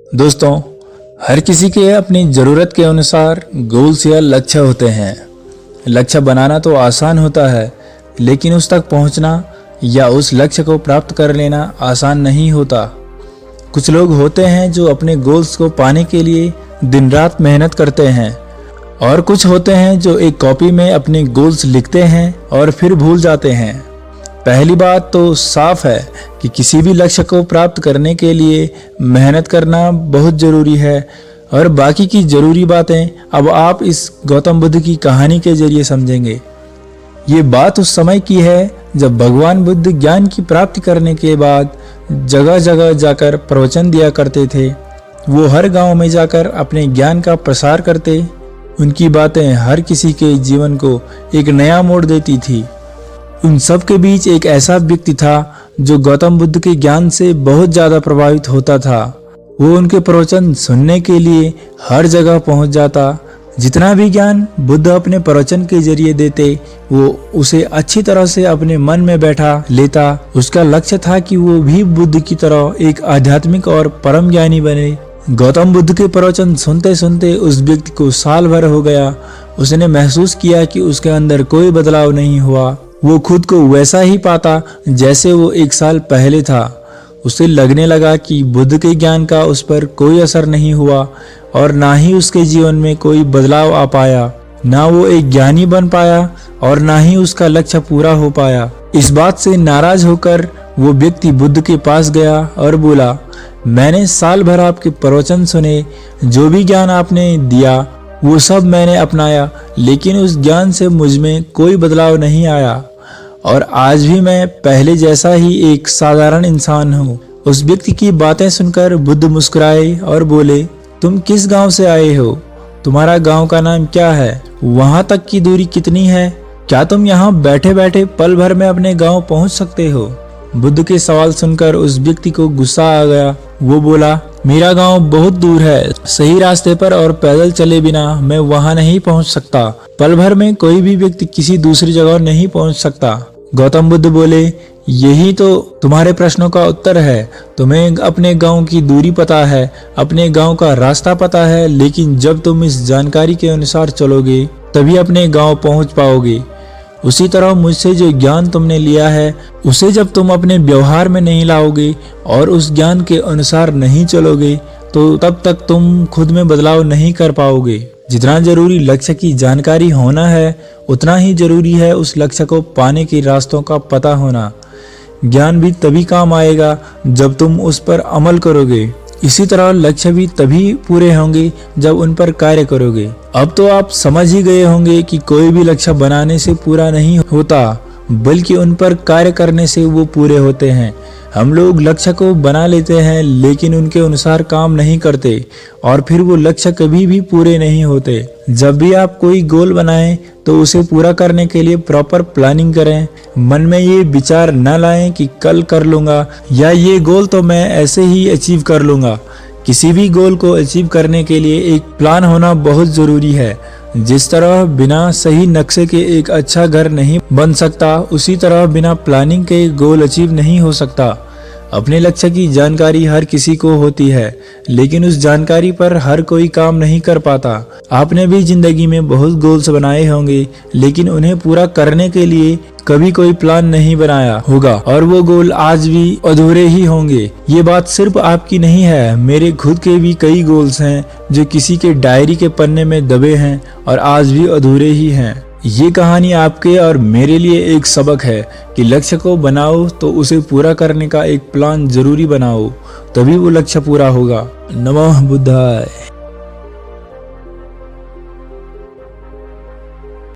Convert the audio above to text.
दोस्तों, हर किसी के अपनी ज़रूरत के अनुसार गोल्स या लक्ष्य होते हैं। लक्ष्य बनाना तो आसान होता है, लेकिन उस तक पहुंचना या उस लक्ष्य को प्राप्त कर लेना आसान नहीं होता। कुछ लोग होते हैं जो अपने गोल्स को पाने के लिए दिन रात मेहनत करते हैं, और कुछ होते हैं जो एक कॉपी में अपने गोल्स लिखते हैं और फिर भूल जाते हैं। पहली बात तो साफ है कि किसी भी लक्ष्य को प्राप्त करने के लिए मेहनत करना बहुत ज़रूरी है, और बाकी की ज़रूरी बातें अब आप इस गौतम बुद्ध की कहानी के जरिए समझेंगे। ये बात उस समय की है जब भगवान बुद्ध ज्ञान की प्राप्ति करने के बाद जगह जगह जाकर प्रवचन दिया करते थे। वो हर गांव में जाकर अपने ज्ञान का प्रसार करते। उनकी बातें हर किसी के जीवन को एक नया मोड़ देती थी। उन सब के बीच एक ऐसा व्यक्ति था जो गौतम बुद्ध के ज्ञान से बहुत ज़्यादा प्रभावित होता था। वो उनके प्रवचन सुनने के लिए हर जगह पहुंच जाता। जितना भी ज्ञान बुद्ध अपने प्रवचन के जरिए देते, वो उसे अच्छी तरह से अपने मन में बैठा लेता। उसका लक्ष्य था कि वो भी बुद्ध की तरह एक आध्यात्मिक और परम ज्ञानी बने। गौतम बुद्ध के प्रवचन सुनते सुनते उस व्यक्ति को साल भर हो गया। उसने महसूस किया कि उसके अंदर कोई बदलाव नहीं हुआ। वो खुद को वैसा ही पाता जैसे वो एक साल पहले था। उसे लगने लगा कि बुद्ध के ज्ञान का उस पर कोई असर नहीं हुआ, और ना ही उसके जीवन में कोई बदलाव आ पाया। ना वो एक ज्ञानी बन पाया और ना ही उसका लक्ष्य पूरा हो पाया। इस बात से नाराज होकर वो व्यक्ति बुद्ध के पास गया और बोला, मैंने साल भर आपके प्रवचन सुने, जो भी ज्ञान आपने दिया वो सब मैंने अपनाया, लेकिन उस ज्ञान से मुझ में कोई बदलाव नहीं आया, और आज भी मैं पहले जैसा ही एक साधारण इंसान हूँ। उस व्यक्ति की बातें सुनकर बुद्ध मुस्कुराए और बोले, तुम किस गांव से आए हो? तुम्हारा गांव का नाम क्या है? वहां तक की दूरी कितनी है? क्या तुम यहाँ बैठे बैठे पल भर में अपने गांव पहुँच सकते हो? बुद्ध के सवाल सुनकर उस व्यक्ति को गुस्सा आ गया। वो बोला, मेरा गांव बहुत दूर है, सही रास्ते पर और पैदल चले बिना मैं वहां नहीं पहुंच सकता। पल भर में कोई भी व्यक्ति किसी दूसरी जगह नहीं पहुंच सकता। गौतम बुद्ध बोले, यही तो तुम्हारे प्रश्नों का उत्तर है। तुम्हें अपने गांव की दूरी पता है, अपने गांव का रास्ता पता है, लेकिन जब तुम इस जानकारी के अनुसार चलोगे तभी अपने गांव पहुंच पाओगे। उसी तरह मुझसे जो ज्ञान तुमने लिया है, उसे जब तुम अपने व्यवहार में नहीं लाओगे और उस ज्ञान के अनुसार नहीं चलोगे, तो तब तक तुम खुद में बदलाव नहीं कर पाओगे। जितना जरूरी लक्ष्य की जानकारी होना है, उतना ही जरूरी है उस लक्ष्य को पाने के रास्तों का पता होना। ज्ञान भी तभी काम आएगा जब तुम उस पर अमल करोगे। इसी तरह लक्ष्य भी तभी पूरे होंगे जब उन पर कार्य करोगे। अब तो आप समझ ही गए होंगे कि कोई भी लक्ष्य बनाने से पूरा नहीं होता, बल्कि उन पर कार्य करने से वो पूरे होते हैं। हम लोग लक्ष्य को बना लेते हैं, लेकिन उनके अनुसार काम नहीं करते, और फिर वो लक्ष्य कभी भी पूरे नहीं होते। जब भी आप कोई गोल बनाएं तो उसे पूरा करने के लिए प्रॉपर प्लानिंग करें। मन में ये विचार न लाएं कि कल कर लूँगा या ये गोल तो मैं ऐसे ही अचीव कर लूँगा। किसी भी गोल को अचीव करने के लिए एक प्लान होना बहुत ज़रूरी है। जिस तरह बिना सही नक्शे के एक अच्छा घर नहीं बन सकता, उसी तरह बिना प्लानिंग के गोल अचीव नहीं हो सकता। अपने लक्ष्य की जानकारी हर किसी को होती है, लेकिन उस जानकारी पर हर कोई काम नहीं कर पाता। आपने भी जिंदगी में बहुत गोल्स बनाए होंगे, लेकिन उन्हें पूरा करने के लिए कभी कोई प्लान नहीं बनाया होगा, और वो गोल आज भी अधूरे ही होंगे। ये बात सिर्फ आपकी नहीं है, मेरे खुद के भी कई गोल्स हैं जो किसी के डायरी के पन्ने में दबे हैं और आज भी अधूरे ही हैं। ये कहानी आपके और मेरे लिए एक सबक है कि लक्ष्य को बनाओ तो उसे पूरा करने का एक प्लान जरूरी बनाओ, तभी वो लक्ष्य पूरा होगा। नमः बुद्धाय।